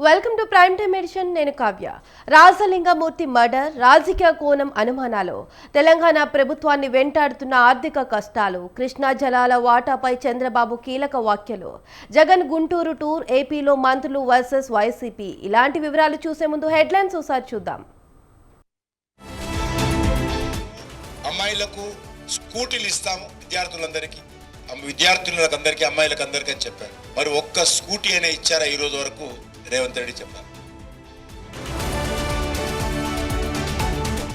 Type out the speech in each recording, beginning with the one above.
Welcome to prime time edition. నేను Kavya. Rajalinga Murthy murder, రాజకీయ కోణం అనుమానాలు, తెలంగాణ ప్రభుత్వాన్ని వెంటాడుతున్న ఆర్థిక కష్టాలు, కృష్ణా జలాల వాటాపై చంద్రబాబు కీలక వ్యాఖ్యలు, జగన్ గుంటూరు టూర్, ఏపీలో మంత్రులు వర్సెస్ వైసీపీ, ఇలాంటి వివరాలు చూసే ముందు హెడ్లైన్స్ ఒకసారి చూద్దాం. అమ్మాయిలకు స్కూటీలు ఇస్తాము విద్యార్థులందరికీ అమ్మాయిలకు అందరికీ అని చెప్పారు. మరి ఒక్క స్కూటీ అయినా ఇచ్చారా ఈ రోజు వరకు? రేవంత్ రెడ్డి చెప్పారు.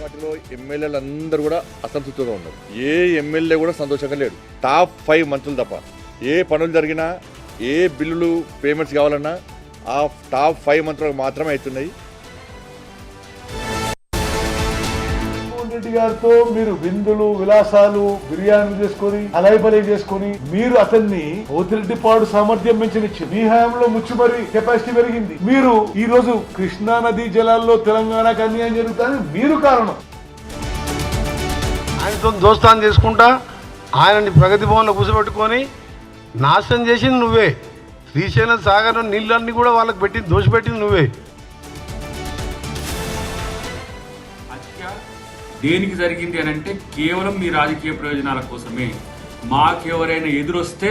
వాటిలో ఎమ్మెల్యేలు అందరూ కూడా అసంతృప్తిగా ఉన్నారు. ఏ ఎమ్మెల్యే కూడా సంతోషంగా లేడు. టాప్ 5 మంత్రులు తప్ప. ఏ పనులు జరిగినా, ఏ బిల్లులు పేమెంట్స్ కావాలన్నా ఆ టాప్ 5 మంత్రులకు మాత్రమే అవుతున్నాయి. రెడ్డి గారితో మీరు విందులు విలాసాలు బిర్యానీ చేసుకుని అలైబలై చేసుకుని మీరు అతన్ని పోతిరెడ్డిపాడు సామర్థ్యం పెంచనిచ్చి మీ హయాంలో ముచ్చుమరి కెపాసిటీ పెరిగింది. మీరు ఈ రోజు కృష్ణా నదీ జలాల్లో తెలంగాణకు అన్యాయం జరుగుతుంది, మీరు కారణం. ఆయనతో దోస్తాను చేసుకుంటా ఆయనని ప్రగతి భవన్లో కూర్చోబెట్టుకొని నాశనం చేసింది నువ్వే. శ్రీశైలం సాగర్ నీళ్ళన్నీ కూడా వాళ్ళకి పెట్టి దోషపెట్టింది నువ్వే. దేనికి జరిగింది అని అంటే కేవలం మీ రాజకీయ ప్రయోజనాల కోసమే. మాకెవరైనా ఎదురొస్తే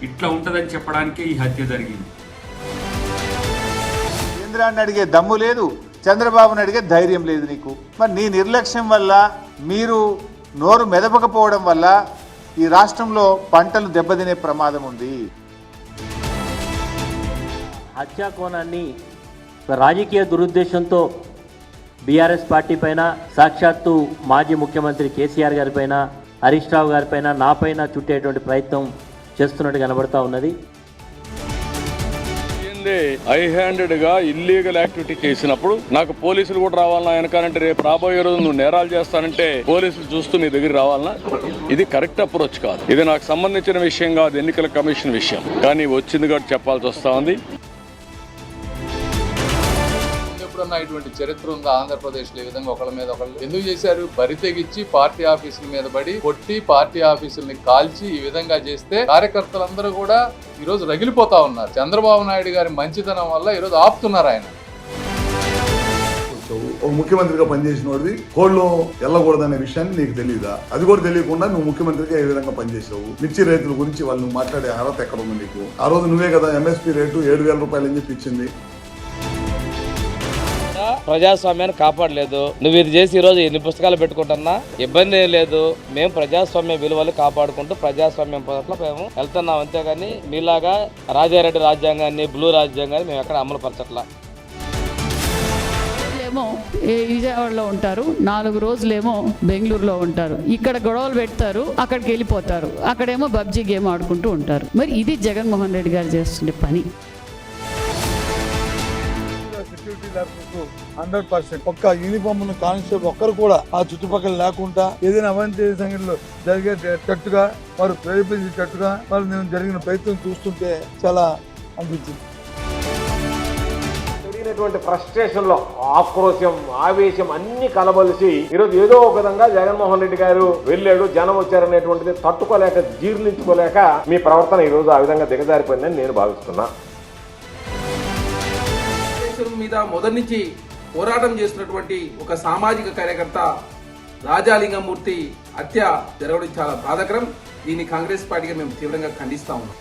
ఇట్లా ఉంటుందని చెప్పడానికే ఈ హత్య జరిగింది. కేంద్రాన్ని అడిగే దమ్ము లేదు, చంద్రబాబుని అడిగే ధైర్యం లేదు నీకు. మరి నీ నిర్లక్ష్యం వల్ల, మీరు నోరు మెదపకపోవడం వల్ల ఈ రాష్ట్రంలో పంటలు దెబ్బతినే ప్రమాదం ఉంది. హత్యా కోణాన్ని రాజకీయ దురుద్దేశంతో బీఆర్ఎస్ పార్టీ పైన, సాక్షాత్తు మాజీ ముఖ్యమంత్రి కేసీఆర్ గారి పైన, హరీష్ రావు గారి పైన, నా పైన చుట్టేటువంటి ప్రయత్నం చేస్తున్నట్టు కనబడతా ఉన్నది. హై హ్యాండెడ్గా ఇల్లీగల్ యాక్టివిటీ చేసినప్పుడు నాకు పోలీసులు కూడా రావాలన్నా వెనకాలంటే రేపు రాబోయే రోజు నువ్వు నేరాలు చేస్తానంటే పోలీసులు చూస్తూ నీ దగ్గర రావాలన్నా? ఇది కరెక్ట్ అప్రోచ్ కాదు. ఇది నాకు సంబంధించిన విషయం కాదు, ఎన్నికల కమిషన్ విషయం. కానీ వచ్చింది కాబట్టి చెప్పాల్సి వస్తా ఉంది. ఇటువంటి చరిత్ర ఉందా ఆంధ్రప్రదేశ్లో? ఈ విధంగా ఒకళ్ళ మీద ఒకళ్ళు ఎందుకు చేశారు? బరి తెగించి పార్టీ ఆఫీసుల మీద పడి కొట్టి పార్టీ ఆఫీసుల్ని కాల్చి ఈ విధంగా చేస్తే కార్యకర్తలందరూ కూడా ఈ రోజు రగిలిపోతా ఉన్నారు. చంద్రబాబు నాయుడు గారి మంచితనం వల్ల ఈ రోజు ఆపుతున్నారు ఆయన. ఒక ముఖ్యమంత్రిగా పనిచేసిన వాడివి కోళ్ళు వెళ్ళకూడదనే విషయాన్ని నీకు తెలియదా? అది కూడా తెలియకుండా నువ్వు ముఖ్యమంత్రిగా ఏ విధంగా పనిచేసావు? మిర్చి రైతుల గురించి వాళ్ళు మాట్లాడే అర్హత ఎక్కడ ఉంది నీకు? ఆ రోజు నువ్వే కదా ఎంఎస్పీ రేటు 7,000 రూపాయలు అని చెప్పి ఇచ్చింది. ప్రజాస్వామ్యాన్ని కాపాడలేదు. నువ్వు ఇది చేసి ఈరోజు ఎన్ని పుస్తకాలు పెట్టుకుంటున్నా ఇబ్బంది ఏం లేదు. మేము ప్రజాస్వామ్య విలువలు కాపాడుకుంటూ ప్రజాస్వామ్యం పట్ల మేము వెళ్తున్నాం, అంతేగాని మీలాగా రాజారెడ్డి రాజ్యాంగాన్ని, బ్లూ రాజ్యాంగాన్ని మేము ఎక్కడ అమలు పరచట్లా. ఏమో విజయవాడలో ఉంటారు, 4 రోజులేమో బెంగళూరులో ఉంటారు. ఇక్కడ గొడవలు పెడతారు, అక్కడికి వెళ్ళిపోతారు. అక్కడేమో పబ్జీ గేమ్ ఆడుకుంటూ ఉంటారు. మరి ఇది జగన్మోహన్ రెడ్డి గారు చేస్తుండే పని. 100% ఒక్క యూనిఫామ్ ఉన్న కానిస్టేబుల్ ఒక్కరు కూడా ఆ చుట్టుపక్కల లేకుండా ఏదైనా అవంతి సంఘటనలో జరిగేటట్టుగా వారు ప్రేరేపించేటట్టుగా వారు నేను జరిగిన ప్రయత్నం చూస్తుంటే చాలా అనిపించింది. జరిగినటువంటి ఫ్రస్ట్రేషన్ లో ఆక్రోశం, ఆవేశం అన్ని కలబలిసి ఈరోజు ఏదో ఒక విధంగా జగన్మోహన్ రెడ్డి గారు వెళ్ళాడు, జనం వచ్చారనేటువంటిది తట్టుకోలేక, జీర్ణించుకోలేక మీ ప్రవర్తన ఈ రోజు ఆ విధంగా దిగజారిపోయిందని నేను భావిస్తున్నా. మీద మొదటి నుంచి పోరాటం చేస్తున్నటువంటి ఒక సామాజిక కార్యకర్త రాజాలింగమూర్తి హత్య జరగడం చాలా బాధాకరం. దీన్ని కాంగ్రెస్ పార్టీగా మేము తీవ్రంగా ఖండిస్తా ఉన్నాం.